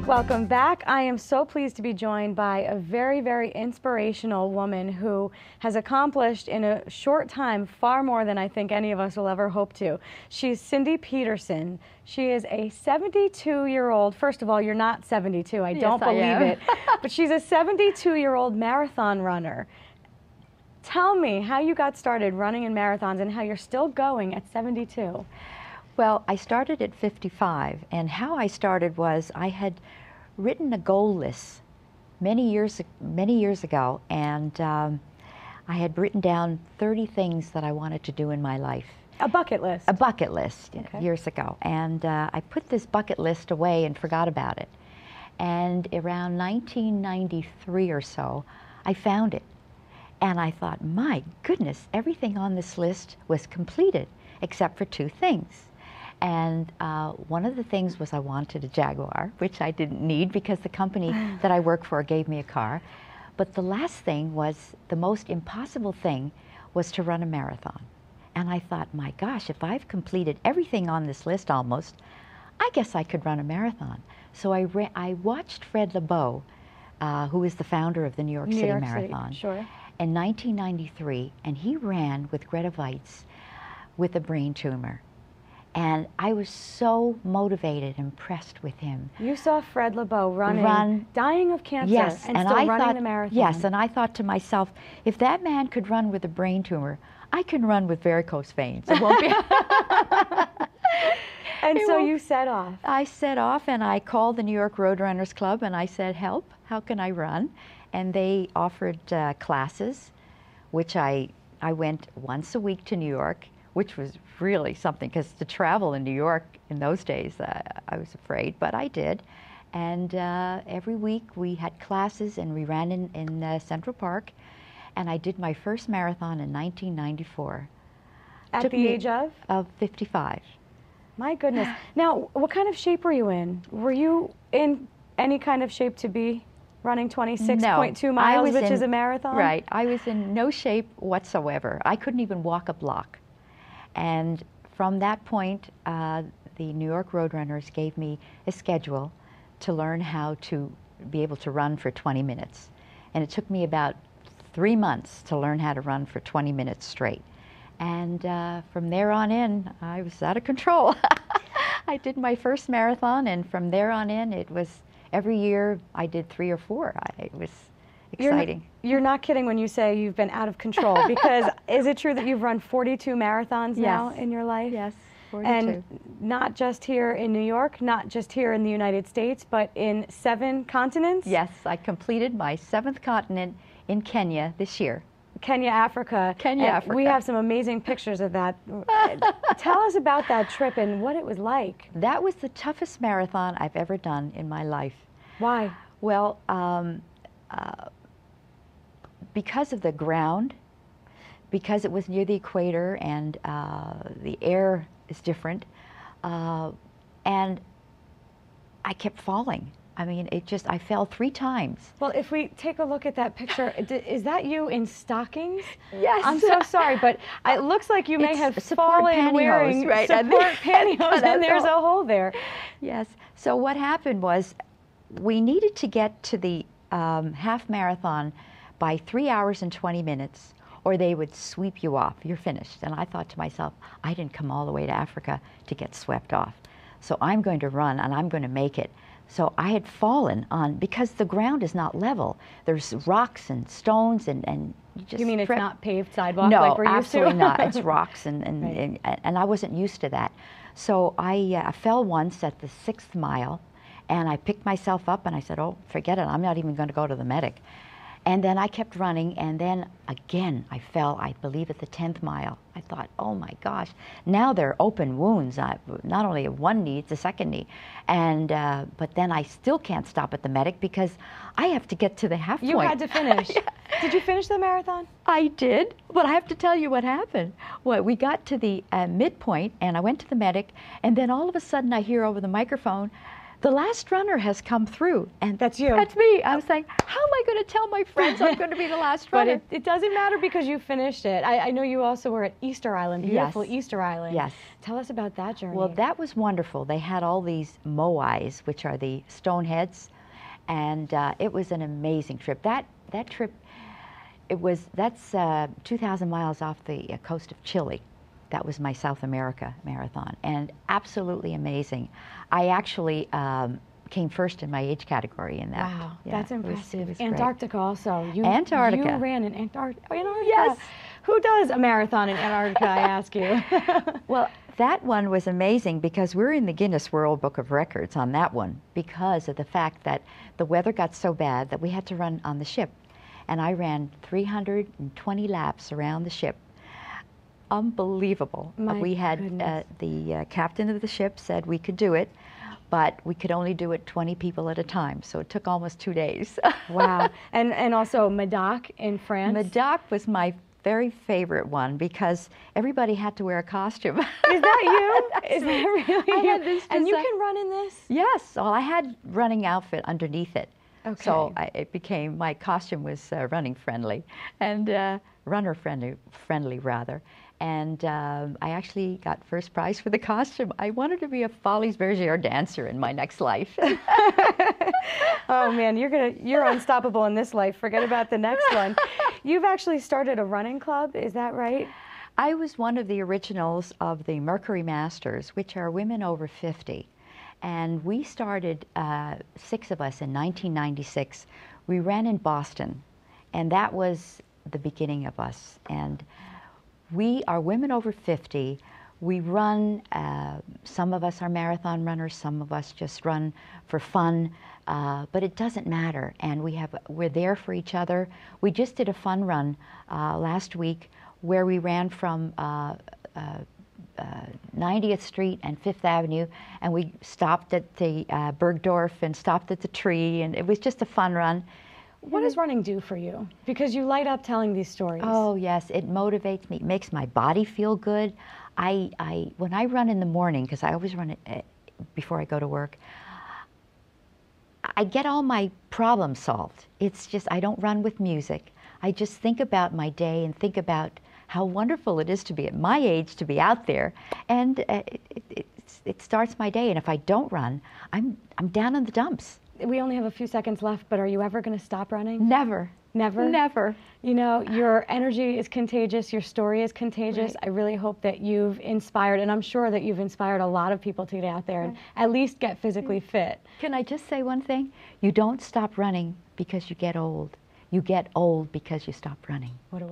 Welcome back. I am so pleased to be joined by a very, very inspirational woman who has accomplished in a short time far more than I think any of us will ever hope to. She's Cindy Peterson. She is a 72-year-old. First of all, you're not 72. I don't believe it. But she's a 72-year-old marathon runner. Tell me how you got started running in marathons and how you're still going at 72. Well, I started at 55, and how I started was I had written a goal list many years ago, and I had written down 30 things that I wanted to do in my life. A bucket list? A bucket list, okay. Years ago. And I put this bucket list away and forgot about it. And around 1993 or so, I found it. And I thought, my goodness, everything on this list was completed except for two things. And one of the things was I wanted a Jaguar, which I didn't need because the company that I work for gave me a car. But the last thing was, the most impossible thing was to run a marathon. And I thought, my gosh, if I've completed everything on this list almost, I guess I could run a marathon. So I watched Fred Lebow, who is the founder of the New York City Marathon, in 1993, and he ran with Greta Weitz with a brain tumor. And I was so motivated, impressed with him. You saw Fred Lebow dying of cancer, yes, and still running the marathon. Yes, and I thought to myself, if that man could run with a brain tumor, I can run with varicose veins. It won't be. And so you set off. I set off, and I called the New York Roadrunners Club, and I said, help, how can I run? And they offered classes, which I went once a week to New York, which was really something, because to travel in New York in those days, I was afraid, but I did. And every week we had classes, and we ran in Central Park, and I did my first marathon in 1994. At the age of? Of 55. My goodness. Now, what kind of shape were you in? Were you in any kind of shape to be running 26.2 miles, which is a marathon? Right. I was in no shape whatsoever. I couldn't even walk a block. And from that point, the New York Roadrunners gave me a schedule to learn how to be able to run for 20 minutes. And it took me about 3 months to learn how to run for 20 minutes straight. And from there on in, I was out of control. I did my first marathon, and from there on in, it was every year I did 3 or 4. It was exciting. You're not kidding when you say you've been out of control, because is it true that you've run 42 marathons now in your life? Yes, 42. And not just here in New York, not just here in the United States, but in 7 continents? Yes, I completed my 7th continent in Kenya this year. Kenya, Africa. Kenya, Africa. We have some amazing pictures of that. Tell us about that trip and what it was like. That was the toughest marathon I've ever done in my life. Why? Well, because of the ground, because it was near the equator, and the air is different, and I kept falling. I mean, I fell 3 times. Well, if we take a look at that picture, is that you in stockings? Yes. I'm so sorry, but it looks like you may have fallen wearing support pantyhose, and there's a hole there. Yes. So what happened was, we needed to get to the half marathon by 3 hours and 20 minutes, or they would sweep you off. You're finished. And I thought to myself, I didn't come all the way to Africa to get swept off. So I'm going to run, and I'm going to make it. So I had fallen on, because the ground is not level. There's rocks and stones, and you just... You mean it's not paved sidewalk like we're used to? No, absolutely not. It's rocks, and I wasn't used to that. So I fell once at the 6th mile, and I picked myself up, and I said, oh, forget it. I'm not even going to go to the medic. And then I kept running, and then again I fell, I believe, at the 10th mile. I thought, oh my gosh, now they're open wounds. Not only at one knee, it's the second knee. And, but then I still can't stop at the medic because I have to get to the half point. You had to finish. Yeah. Did you finish the marathon? I did, but I have to tell you what happened. Well, we got to the midpoint, and I went to the medic, and then all of a sudden I hear over the microphone, the last runner has come through. And that's you. That's me. I'm saying, how am I going to tell my friends I'm going to be the last runner? But it doesn't matter because you finished it. I know you also were at Easter Island, beautiful Yes. Easter Island. Yes. Tell us about that journey. Well, that was wonderful. They had all these moais, which are the stone heads, and it was an amazing trip. That trip, that's 2,000 miles off the coast of Chile. That was my South America marathon, and absolutely amazing. I actually came first in my age category in that. Wow, Yeah, that's impressive. It was Antarctica great. also. Antarctica. You ran in Antarctica. Yes. Who does a marathon in Antarctica, I ask you? Well, that one was amazing because we're in the Guinness World Book of Records on that one because of the fact that the weather got so bad that we had to run on the ship. And I ran 320 laps around the ship. Unbelievable. We had the captain of the ship said we could do it, but we could only do it 20 people at a time, so it took almost 2 days. Wow. And also Medoc in France. Medoc was my very favorite one because everybody had to wear a costume. Is that you? Is that really I you? had this and you can run in this? Yes. Well, I had running outfit underneath it. Okay. So it became, my costume was running friendly and runner friendly rather. And I actually got first prize for the costume. I wanted to be a Folies Bergère dancer in my next life. Oh man, you're unstoppable in this life. Forget about the next one. You've actually started a running club, is that right? I was one of the originals of the Mercury Masters, which are women over 50. And we started, 6 of us in 1996. We ran in Boston, and that was the beginning of us. And we are women over 50. We run, some of us are marathon runners, some of us just run for fun, but it doesn't matter. And we're there for each other. We just did a fun run last week where we ran from 90th Street and Fifth Avenue, and we stopped at the Bergdorf and stopped at the tree, and it was just a fun run. What does running do for you? Because you light up telling these stories. Oh yes, it motivates me. It makes my body feel good. When I run in the morning, because I always run it before I go to work, I get all my problems solved. It's just, I don't run with music. I just think about my day and think about how wonderful it is to be at my age, to be out there, and it starts my day. And if I don't run, I'm down in the dumps. We only have a few seconds left, but are you ever going to stop running? Never. Never? Never. You know, your energy is contagious, your story is contagious. Right. I really hope that you've inspired, and I'm sure that you've inspired a lot of people to get out there and at least get physically fit. Can I just say one thing? You don't stop running because you get old. You get old because you stop running. What a way